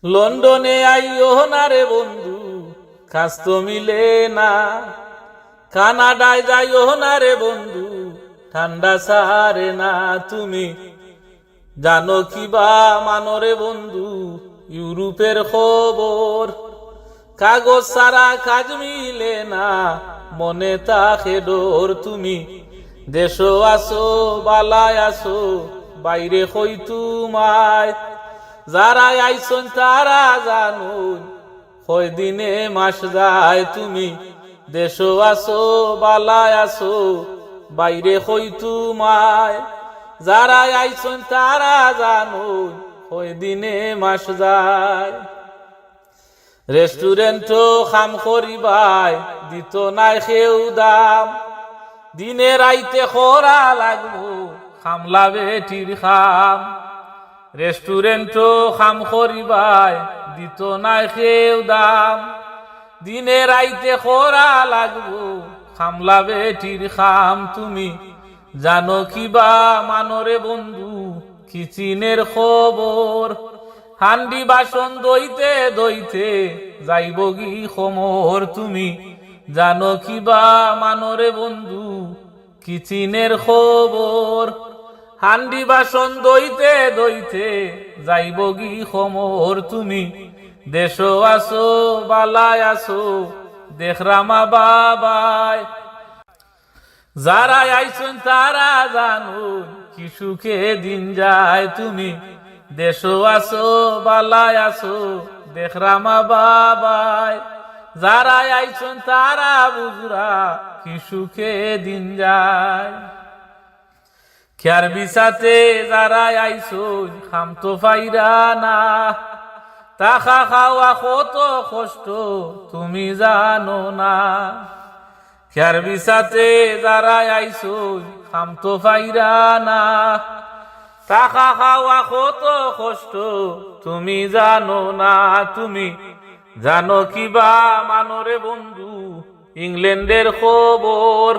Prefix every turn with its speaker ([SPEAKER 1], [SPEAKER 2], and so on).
[SPEAKER 1] লন্ডনে আইও না রে বন্ধু, কাজ তো মিলে না। কানাডায় যাইও না রে বন্ধু, ঠান্ডা সারে না। তুমি জানো কি বা মানো রে বন্ধু, ইউরোপের খবর। কাগজ সারা কাজ মিলে না, মনে তাকে ডোর। তুমি দেশো আসো বালায় আসো, বাইরে হই তোমায়। যারা আইসন তারা জানুন, কয় দিনে মাস যায়। তুমি দেশো আসো বালায় আসো, বাইরে হই তোমায়। যারা আইসন তারা জানুন, কয় দিনে মাস যায়। রেস্টুরেন্টও খাম করিবাই, দিত নাই খেউ দাম। দিনে রাইতে খরা লাগবো, খামলা বেটির খাম। রেস্টুরেন্টও খাম করিবাই, দিত নাই খেউ দাম। দিনে রাইতে খরা লাগবো, খামলা বেটির খাম। তুমি জানো কিবা মানরে বন্ধু, কিচিনের খবর। হান্ডি বাসন দইতে দইতে যাইব গি খমর। তুমি জানো কিবা মানরে বন্ধু, কিচিনের খবর। হান্ডি বাসন দইতে দইতে যাইব গি খমর। তুমি দেশো আসো বালায় আসো, দেখরামা বাবাই। যারা আইসুন তারা জানুন, কি সুখে দিন যায়। তুমি দেশো আসো বালায় আসো, দেখরামা বাবাই। যারা আইসুন তারা বুঝরা, কি সুখে দিন যায়। খেয়ার বিছাতে যারা আইসুন, খাম তো পাইরা না। টাকা খাওয়া কত কষ্ট তুমি জানো না। খেয়ার বিছাতে যারা আইসুন, খাম তো পাইরা না। টাকা খাওয়া কত কষ্ট তুমি জানো না। তুমি জানো কিবা মানরে বন্ধু, ইংল্যান্ডের খবর।